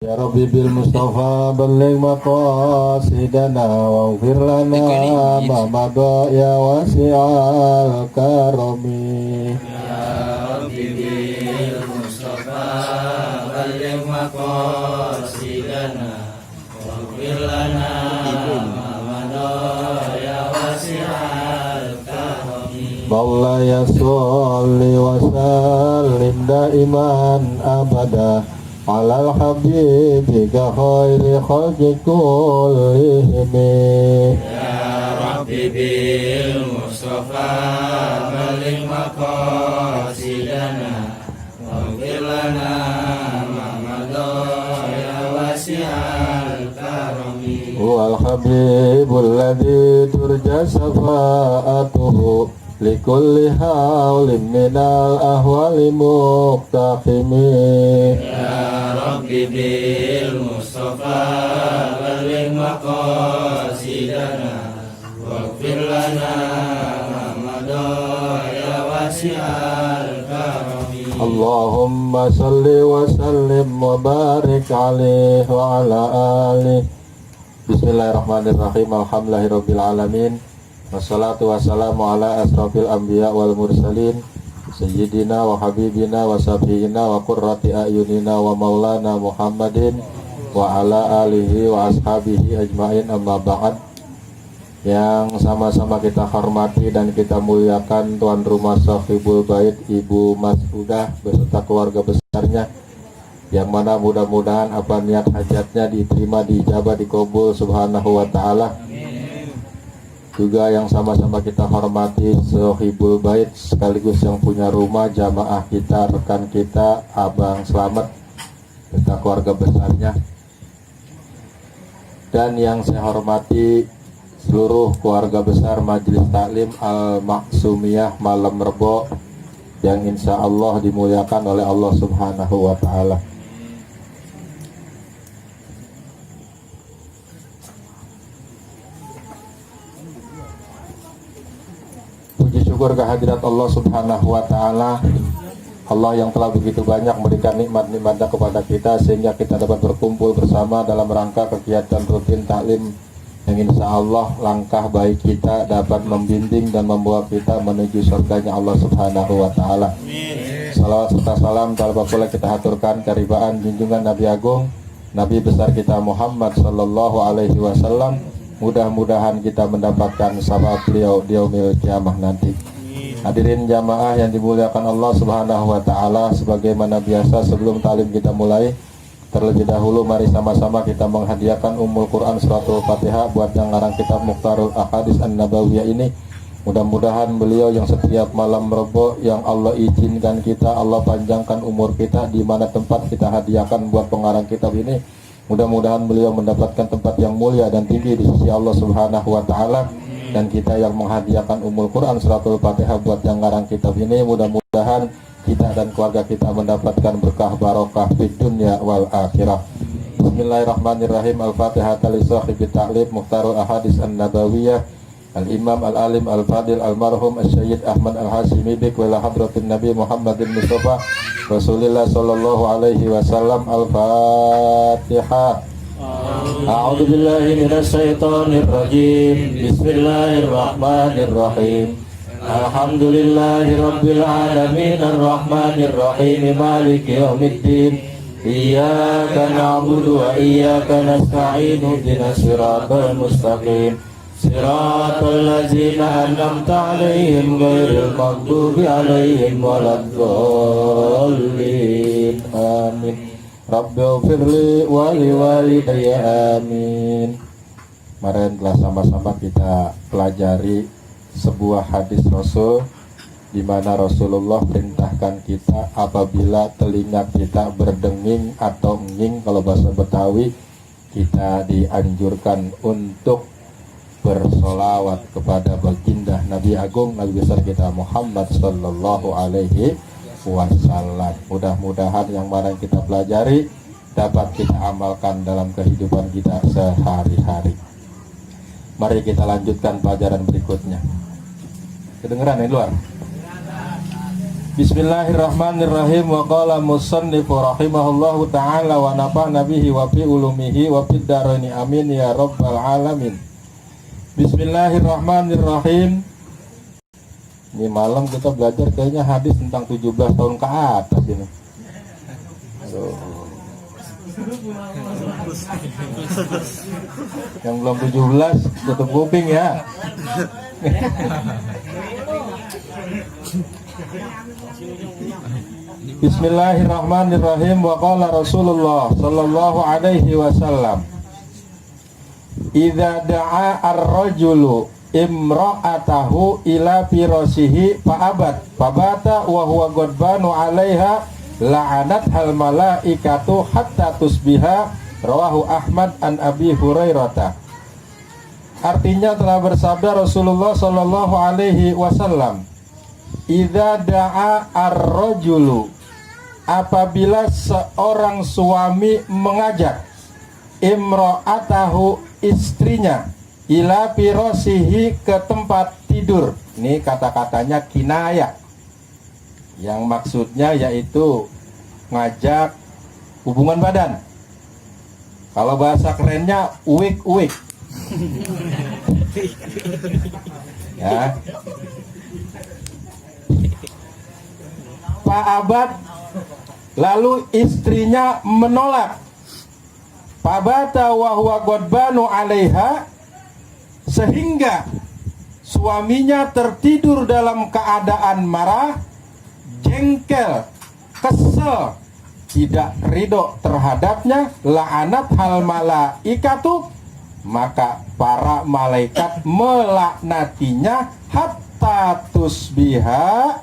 Ya Rabbi bil Mustafa balligh maqasidana waghfir lana ma madha ya wasi'al karami. Ya Rabbi bil Mustafa balligh maqasidana waghfir lana ma madha ya wasi'al karami. Maulaya sholli wa sallim daiman abada alal habibika khairi khalqi kullihim. Ya Rabbi bil Mustafa balligh maqasidana waghfir lana ma madha ya wasi'al karami. Wal habibul ladzi turja syafa'atuhu likulli hawlin minal ahwali muqtahimi. Ya Rabbi bil Mustafa balligh maqasidana waghfir lana ma madha ya wasi'al karami. Allahumma salli wa sallim wa barik alaihi wa ala alihi. Bismillahirrahmanirrahim. Alhamdulillahirabbil alamin. Wassalatu wassalamu ala asrofil anbiya wal mursalin sayyidina wa habibina wa syafi'ina wa qurrati a'yunina wa maulana Muhammadin wa ala alihi wa ashabihi ajmain, amma ba'd. Yang sama-sama kita hormati dan kita muliakan tuan rumah Sahibul Bait Ibu Mas'udah beserta keluarga besarnya, yang mana mudah-mudahan apa niat hajatnya diterima, diijabah, dikabul subhanahu wa ta'ala. Juga yang sama-sama kita hormati Sahibul Bait sekaligus yang punya rumah, jamaah kita, rekan kita, Abang Slamet serta keluarga besarnya. Dan yang saya hormati seluruh keluarga besar Majelis Taklim Al-Maksumiyah Malam Rebo yang insya Allah dimuliakan oleh Allah Subhanahu wa ta'ala. Puji syukur kehadirat Allah Subhanahu wa ta'ala, Allah yang telah begitu banyak memberikan nikmat-nikmatnya kepada kita sehingga kita dapat berkumpul bersama dalam rangka kegiatan rutin taklim yang insya Allah langkah baik kita dapat membimbing dan membawa kita menuju surganya Allah Subhanahu wa ta'ala. Salawat serta salam tanpa pula kita haturkan karibaan junjungan Nabi Agung, Nabi besar kita Muhammad sallallahu alaihi wasallam. Mudah-mudahan kita mendapatkan syafaat beliau di yaumil kiamah nanti. Hadirin jamaah yang dimuliakan Allah Subhanahu wa ta'ala, sebagaimana biasa sebelum talim kita mulai, terlebih dahulu mari sama-sama kita menghadiahkan Ummul Quran Suratul Fatihah buat yang ngarang kitab Mukhtarul Ahadits An-Nabawiyah ini. Mudah-mudahan beliau yang setiap malam Rebo yang Allah izinkan kita, Allah panjangkan umur kita di mana tempat kita hadiahkan buat pengarang kitab ini. Mudah-mudahan beliau mendapatkan tempat yang mulia dan tinggi di sisi Allah Subhanahu wa ta'ala. Dan kita yang menghadiahkan Ummul Quran Suratul Fatihah buat yang ngarang kitab ini, mudah-mudahan kita dan keluarga kita mendapatkan berkah barokah di dunia wal akhirah. Bismillahirrahmanirrahim. Al-Fatihah li Sahibit Ta'lim Mukhtarul Ahadits An-Nabawiyah Al-Imam Al-Alim Al-Fadil Al-Marhum As-Sayyid Ahmad Al-Hashimi Bik wala hadratin Nabi Muhammadin Mustafa Rasulillah sallallahu alaihi wasallam. Al-Fatihah. A'udzu billahi minasy syaithanir rajim. Bismillahirrahmanirrahim. Alhamdulillahi rabbil alamin arrahmanir rahim maliki yaumiddin. Iyyaka na'budu wa iyyaka nasta'in ihdinas siratal mustaqim. Siratal ladzina an'amta 'alaihim ghairil maghdubi 'alaihim waladdallin. Amin. Rabbighfirli wa liwalidayya amin. Kemarin telah sama-sama kita pelajari sebuah hadis Rasul di mana Rasulullah perintahkan kita apabila telinga kita berdenging atau nging, kalau bahasa Betawi, kita dianjurkan untuk bersolawat kepada baginda Nabi Agung, Nabi besar kita Muhammad sallallahu alaihi wasallam. Mudah-mudahan yang mana kita pelajari dapat kita amalkan dalam kehidupan kita sehari-hari. Mari kita lanjutkan pelajaran berikutnya. Kedengeran di luar? Bismillahirrahmanirrahim. Wa qala musannifu rahimahullahu ta'ala wa nafa'na bihi wa fi ulumihi wa fid dharaini amin ya rabbal alamin. Bismillahirrahmanirrahim. Ini malam kita belajar kayaknya hadis tentang 17 tahun ke atas ini. Yang belum 17 tutup kuping ya. Bismillahirrahmanirrahim. Wa qala Rasulullah sallallahu alaihi wasallam, idza da'a ar-rajulu imra'atahu ila firasihi fa'abat fabata wa huwa ghadbanu 'alaiha la'anat hal malaikatu hatta tusbiha. Rawahu Ahmad an Abi Hurairah. Artinya telah bersabda Rasulullah sallallahu alaihi wasallam, idza da'a ar-rajulu, apabila seorang suami mengajak imra'atahu, istrinya, ila firasihi, ke tempat tidur. Ini kata-katanya kinayah, yang maksudnya yaitu ngajak hubungan badan. Kalau bahasa kerennya uik-uik. Ya. Pak Abad, lalu istrinya menolak. Fabata wa huwa ghadbanu 'alaiha, sehingga suaminya tertidur dalam keadaan marah, jengkel, kesel, tidak ridho terhadapnya. La'anat hal malaikatu, maka para malaikat melaknatinya hatta tusbiha,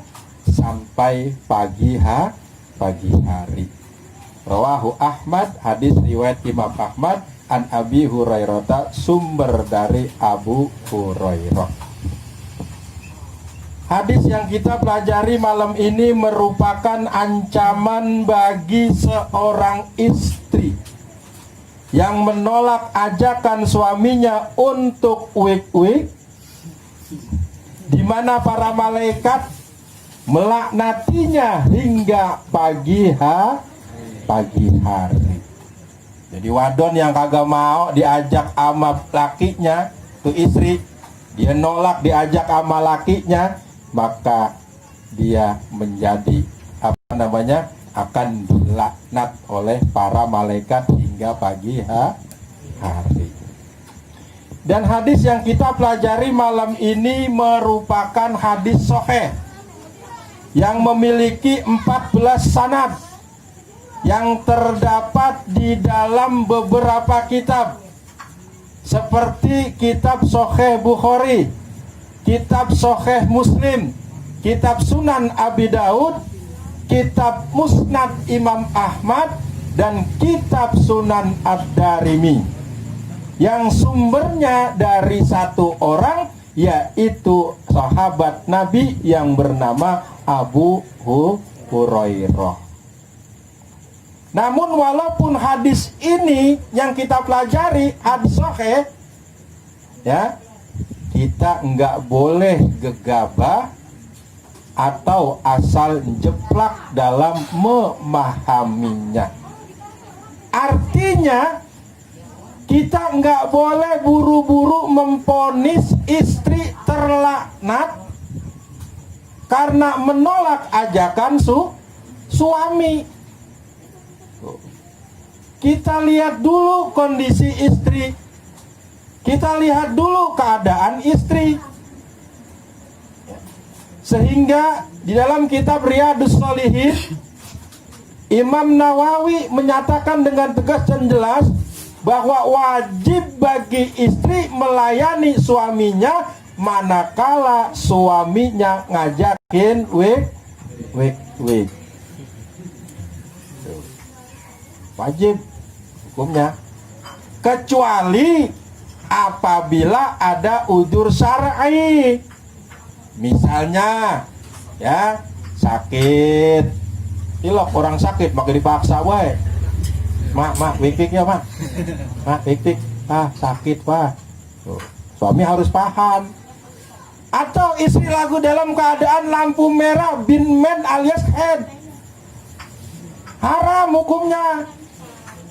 sampai pagi hari. Rawahu Ahmad, hadis riwayat Imam Ahmad an Abi Hurairah, sumber dari Abu Hurairah. Hadis yang kita pelajari malam ini merupakan ancaman bagi seorang istri yang menolak ajakan suaminya untuk wik-wik, di mana para malaikat melaknatinya hingga pagi hari. Jadi wadon yang kagak mau diajak sama lakinya, tuh istri, dia nolak diajak sama lakinya, maka dia menjadi akan dilaknat oleh para malaikat hingga pagi hari. Dan hadis yang kita pelajari malam ini merupakan hadis sahih yang memiliki 14 sanad yang terdapat di dalam beberapa kitab, seperti kitab Sahih Bukhari, kitab Sahih Muslim, kitab Sunan Abi Daud, kitab Musnad Imam Ahmad, dan kitab Sunan Ad-Darimi, yang sumbernya dari satu orang, yaitu sahabat Nabi yang bernama Abu Hurairah. Namun walaupun hadis ini yang kita pelajari hadis sahih, ya, kita nggak boleh gegabah atau asal jeplak dalam memahaminya. Artinya kita nggak boleh buru-buru memponis istri terlaknat karena menolak ajakan suami. Kita lihat dulu kondisi istri, kita lihat dulu keadaan istri. Sehingga di dalam kitab Riyadhus Shalihin, Imam Nawawi menyatakan dengan tegas dan jelas bahwa wajib bagi istri melayani suaminya manakala suaminya ngajakin wik. Wajib hukumnya, kecuali apabila ada udzur syar'i. Misalnya ya sakit, ilok orang sakit maka dipaksa wae. Mak wik ya mak, wik sakit pak. Suami harus paham Atau istri lagu dalam keadaan lampu merah bin men alias head, haram hukumnya.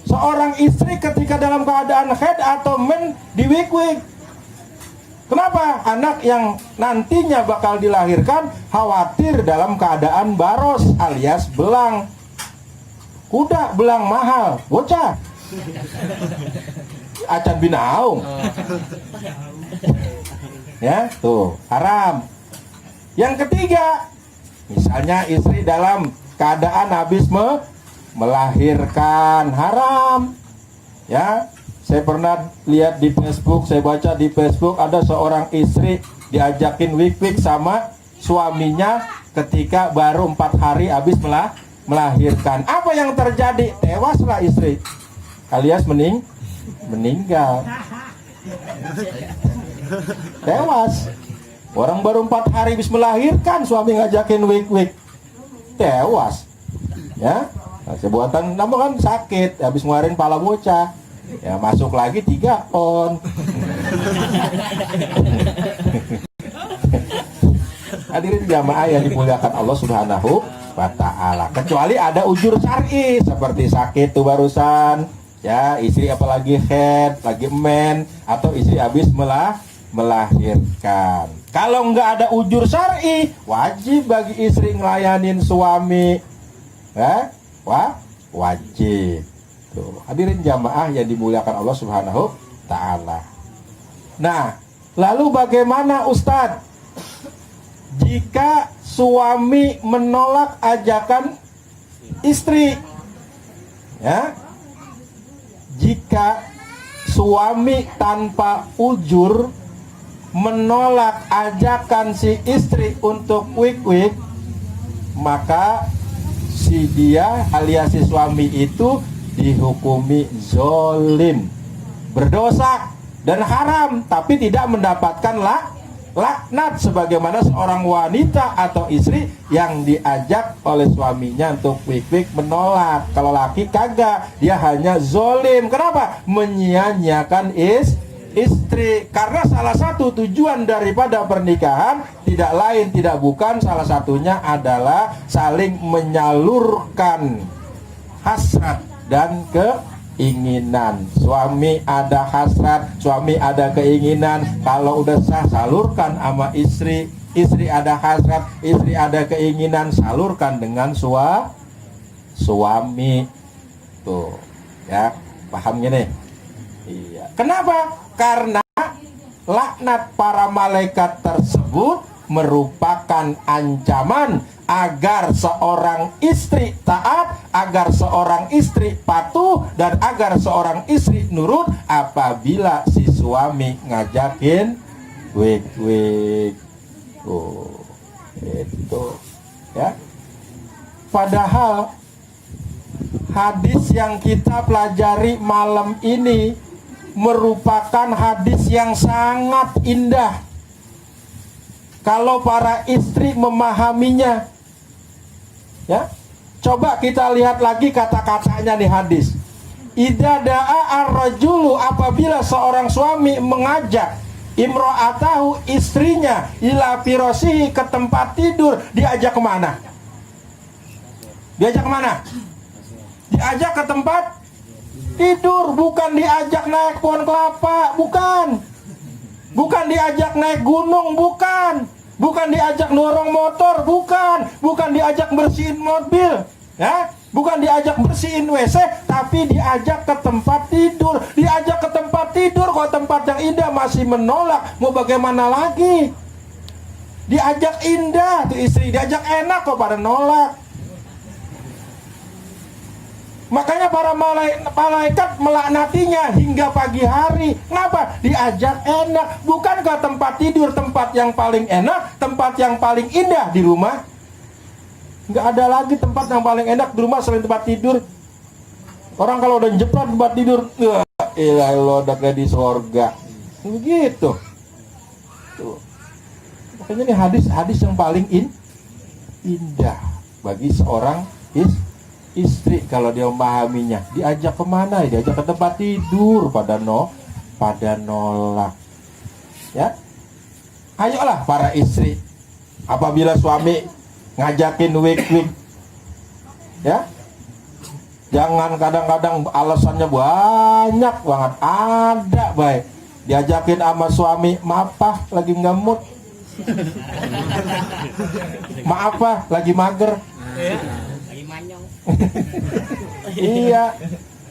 Seorang istri ketika dalam keadaan head atau men di wig-wig. Kenapa? Anak yang nantinya bakal dilahirkan khawatir dalam keadaan baros alias belang. Kuda belang mahal, bocah. Acan binaung. Ya, tuh, haram. Yang ketiga, misalnya istri dalam keadaan habis melahirkan, haram. Ya, saya pernah lihat di Facebook, saya baca di Facebook ada seorang istri diajakin wik-wik sama suaminya ketika baru 4 hari habis melahirkan. Apa yang terjadi? Tewaslah istri, alias meninggal. Tewas. Orang baru 4 hari habis melahirkan, suami ngajakin wik-wik, tewas. Ya, nah, sebuatan nama kan sakit, habis ngeluarin pala bocah. Ya, masuk lagi 3 on. Hadirin jamaah yang dimuliakan Allah Subhanahu wa ta'ala. Kecuali ada ujur syar'i seperti sakit tuh barusan, ya, istri apalagi head, lagi men, atau istri habis melahirkan. Kalau nggak ada ujur syar'i, wajib bagi istri ngelayanin suami. Ya, wajib. Tuh, hadirin jamaah yang dimuliakan Allah Subhanahu ta'ala. Nah, lalu bagaimana Ustadz jika suami menolak ajakan istri? Ya, jika suami tanpa ujur menolak ajakan si istri untuk wik-wik, maka si dia alias si suami itu dihukumi zolim, berdosa dan haram, tapi tidak mendapatkan laknat sebagaimana seorang wanita atau istri yang diajak oleh suaminya untuk wik-wik menolak. Kalau laki kagak, dia hanya zolim. Kenapa? Menyia-nyiakan istri. Karena salah satu tujuan daripada pernikahan tidak lain tidak bukan, salah satunya adalah saling menyalurkan hasrat dan keinginan. Suami ada hasrat, suami ada keinginan, kalau udah sah salurkan sama istri. Istri ada hasrat, istri ada keinginan, salurkan dengan suami. Tuh, ya, paham gini? Iya. Kenapa? Karena laknat para malaikat tersebut merupakan ancaman agar seorang istri taat, agar seorang istri patuh, dan agar seorang istri nurut apabila si suami ngajakin wik-wik. Oh, itu ya. Padahal hadis yang kita pelajari malam ini merupakan hadis yang sangat indah kalau para istri memahaminya. Ya, coba kita lihat lagi kata-katanya di hadis. Idza da'a ar-rajulu, apabila seorang suami mengajak imro'atahu, istrinya, ila firasihi, ke tempat tidur, diajak kemana? Diajak kemana? Diajak ke tempat tidur, bukan diajak naik pohon kelapa, bukan. Bukan diajak naik gunung, bukan. Bukan diajak dorong motor, bukan diajak bersihin mobil, ya, bukan diajak bersihin WC, tapi diajak ke tempat tidur. Diajak ke tempat tidur, kok tempat yang indah masih menolak, mau bagaimana lagi? Diajak indah tuh istri, diajak enak kok pada nolak. Makanya para malaikat melaknatinya hingga pagi hari. Kenapa? Diajak enak, bukan ke tempat tidur, tempat yang paling enak, tempat yang paling indah di rumah. Nggak ada lagi tempat yang paling enak di rumah selain tempat tidur. Orang kalau udah jeplak tempat tidur, ilah lo udah kayak di surga. Begitu. Tuh. Makanya ini hadis yang paling indah bagi seorang istri kalau dia memahaminya. Diajak kemana? Diajak ke tempat tidur, pada nolak. Ya. Ayolah para istri, apabila suami ngajakin week-week, ya, jangan kadang-kadang alasannya banyak banget. Ada baik diajakin sama suami, maaf Pak, lagi nggak mood. Maaf Pak, lagi mager. Lagi manyong. Iya.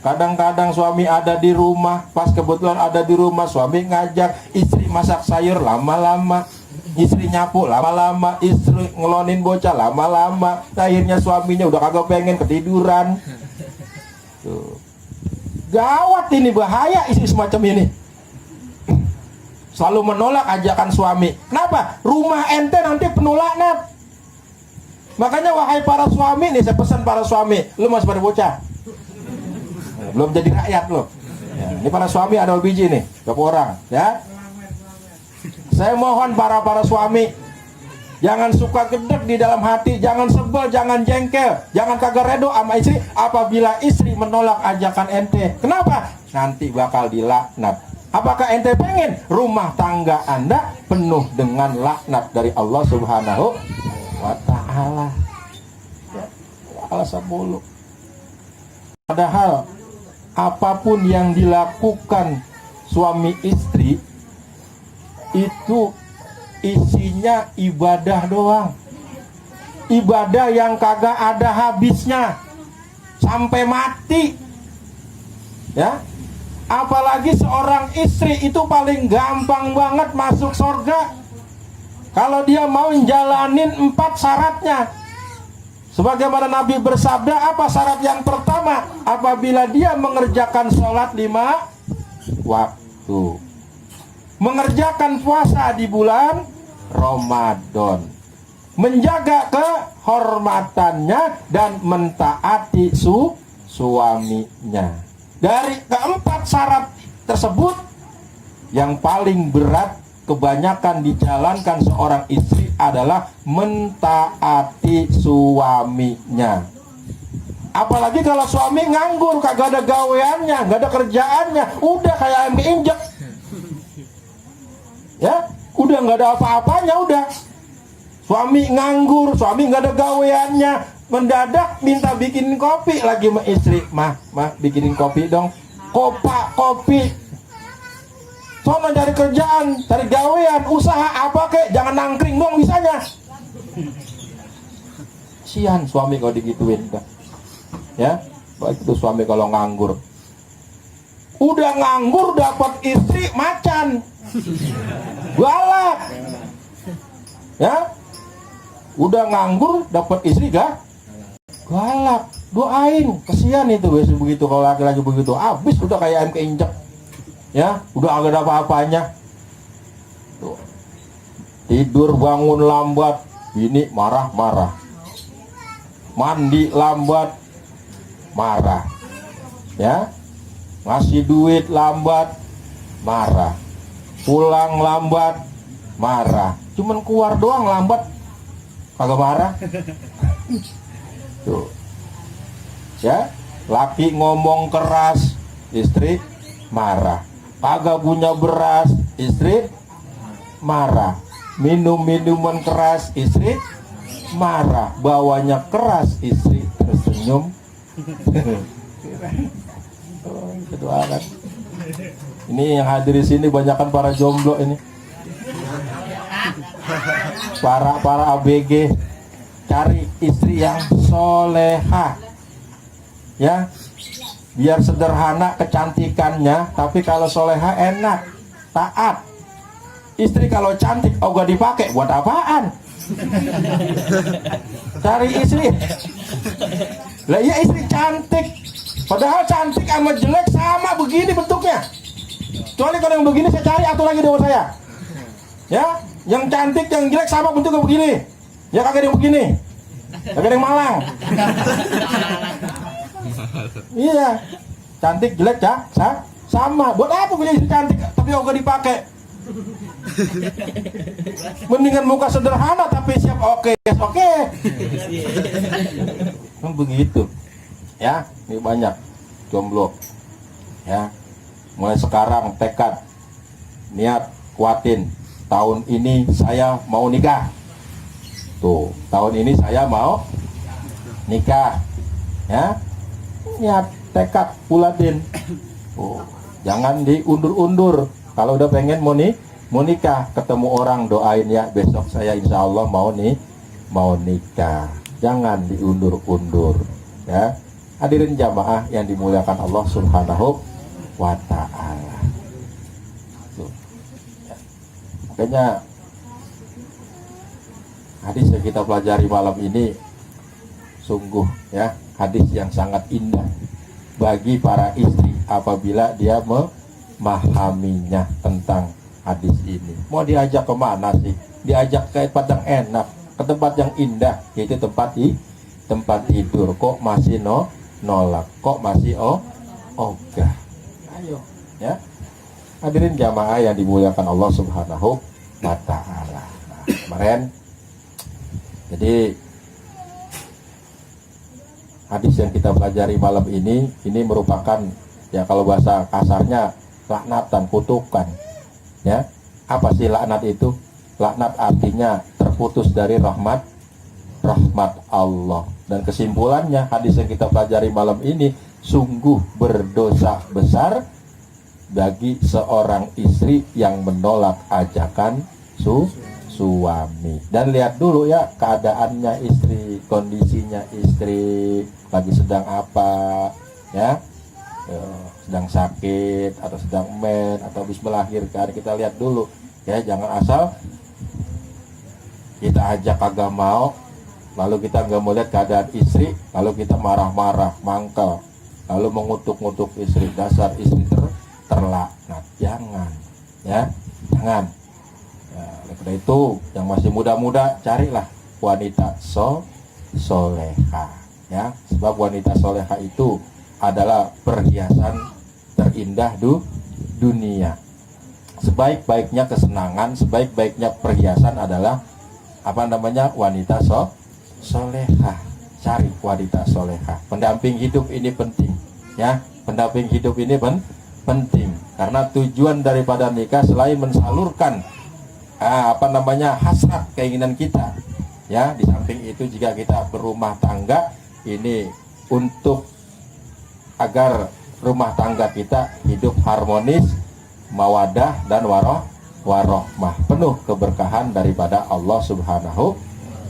Kadang-kadang suami ada di rumah, pas kebetulan ada di rumah, suami ngajak, istri masak sayur lama-lama, istri nyapu lama-lama, istri ngelonin bocah lama-lama. Akhirnya suaminya udah kagak pengen, ketiduran. Tuh. Gawat ini, bahaya istri semacam ini. Selalu menolak ajakan suami. Kenapa? Rumah ente nanti penuh laknat. Makanya wahai para suami nih, saya pesan para suami, lu masih pada bocah, belum jadi rakyat lo. Ya, ini para suami ada biji nih, berapa orang? Ya, saya mohon para suami, jangan suka gedek di dalam hati, jangan sebel, jangan jengkel, jangan kagak redo sama istri apabila istri menolak ajakan ente. Kenapa? Nanti bakal dilaknat. Apakah ente pengen rumah tangga anda penuh dengan laknat dari Allah Subhanahu wa ta'ala? Ya, alasan mulu. Padahal apapun yang dilakukan suami istri itu isinya ibadah doang. Ibadah yang kagak ada habisnya sampai mati. Ya. Apalagi seorang istri itu paling gampang banget masuk surga kalau dia mau jalanin 4 syaratnya. Sebagaimana Nabi bersabda, apa syarat yang pertama? Apabila dia mengerjakan sholat 5 waktu, mengerjakan puasa di bulan Ramadan, menjaga kehormatannya dan mentaati suaminya. Dari keempat syarat tersebut, yang paling berat kebanyakan dijalankan seorang istri adalah mentaati suaminya. Apalagi kalau suami nganggur, kagak ada gaweannya, gak ada kerjaannya, udah kayak ayam keinjek. Ya, udah gak ada apa-apanya, udah. Suami nganggur, suami gak ada gaweannya, mendadak minta bikin kopi lagi sama istri. Mah, bikinin kopi dong. Kopi. Soalnya cari kerjaan, cari gawean, usaha apa kek, jangan nangkring dong bisanya. Sian suami kalau digituin. Ya, baik itu suami kalau nganggur. Udah nganggur dapat istri macan. Galak. Ya. Udah nganggur dapat istri galak. Doain, kesian itu begitu kalau laki-laki begitu. Habis udah kayak ayam keinjek. Ya, udah agak ada apa-apanya. Tuh. Tidur bangun lambat, bini marah-marah. Mandi lambat, marah. Ya. Ngasih duit lambat, marah. Pulang lambat, marah. Cuman keluar doang lambat, kagak marah. Tuh. Ya, laki ngomong keras, istri marah. Kagak punya beras, istri marah. Minum minuman keras, istri marah. Bawanya keras, istri tersenyum. Kedoakan. Ini yang hadir di sini banyakan para jomblo ini. Para ABG. Cari istri yang soleha. Ya. Biar sederhana kecantikannya, tapi kalau soleha enak, taat. Istri kalau cantik, gak dipakai, buat apaan? Cari istri. Lah iya istri cantik, padahal cantik sama jelek sama begini bentuknya. Kecuali kalau yang begini saya cari atau lagi dengan saya. Ya, yang cantik, yang jelek sama bentuknya begini. Ya kagak ada yang begini, kagak ada yang malang. Iya, cantik jelek ya, sama. Buat apa punya istri cantik tapi gak dipakai? Mendingan muka sederhana tapi siap oke. Kan begitu. Ya, ini banyak jomblo. Ya, mulai sekarang tekad, niat, kuatin. tahun ini saya mau nikah. Tuh, tahun ini saya mau nikah. Ya, niat tekad buladin. Oh, jangan diundur-undur. Kalau udah pengen mau nikah, ketemu orang doain ya, besok saya insya Allah mau nikah. Jangan diundur-undur. Ya, hadirin jamaah yang dimuliakan Allah Subhanahu wa Ta'ala. Ya. Makanya hadis yang kita pelajari malam ini sungguh ya hadis yang sangat indah bagi para istri apabila dia memahaminya tentang hadis ini. Mau diajak kemana sih? Diajak ke tempat yang enak, ke tempat yang indah, yaitu tempat tidur. Kok masih nolak? Kok masih ogah? Ayo, ya. Hadirin jamaah yang dimuliakan Allah Subhanahu wa Ta'ala. Nah, kemarin jadi hadis yang kita pelajari malam ini merupakan ya kalau bahasa kasarnya laknatan, kutukan. Ya, apa sih laknat itu? Laknat artinya terputus dari rahmat Allah. Dan kesimpulannya hadis yang kita pelajari malam ini sungguh berdosa besar bagi seorang istri yang menolak ajakan suami. Dan lihat dulu ya keadaannya istri, kondisinya istri lagi sedang apa, ya, sedang sakit atau sedang men atau habis melahirkan. Kita lihat dulu ya, jangan asal kita ajak kagak mau, lalu kita nggak mau lihat keadaan istri, lalu kita marah-marah, mangkel, lalu mengutuk-ngutuk istri, dasar istri terlaknat. Jangan, ya, jangan. Karena itu yang masih muda-muda carilah wanita soleha, ya, sebab wanita soleha itu adalah perhiasan terindah dunia. Sebaik-baiknya kesenangan, sebaik-baiknya perhiasan adalah wanita soleha. Cari wanita soleha. Pendamping hidup ini penting, ya. Pendamping hidup ini penting karena tujuan daripada nikah selain mensalurkan hasrat keinginan kita, ya. Di samping itu jika kita berumah tangga ini untuk agar rumah tangga kita hidup harmonis, mawadah dan warohmah, penuh keberkahan daripada Allah Subhanahu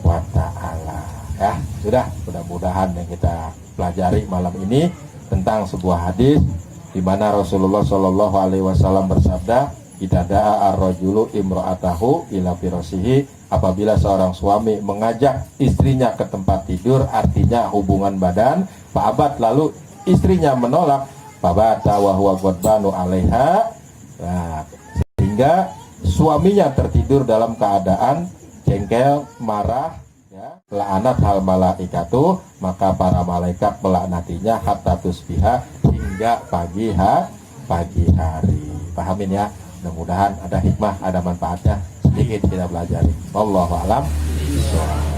wa Ta'ala. Ya, sudah, mudah-mudahan yang kita pelajari malam ini tentang sebuah hadis di mana Rasulullah Shallallahu alaihi wasallam bersabda, "Idza da'a ar-rajulu imra'atahu ila firasihi," apabila seorang suami mengajak istrinya ke tempat tidur, artinya hubungan badan, fa'abat, lalu istrinya menolak, fabata wa huwa ghadbanu 'alaiha, nah, sehingga suaminya tertidur dalam keadaan jengkel, marah, ya, la'anat hal malaikatu, maka para malaikat melaknatinya hatta tusbiha, hingga pagi hari. Pahamin ya, mudah-mudahan ada hikmah, ada manfaatnya, sedikit kita pelajari. Wallahu a'lam bishawab.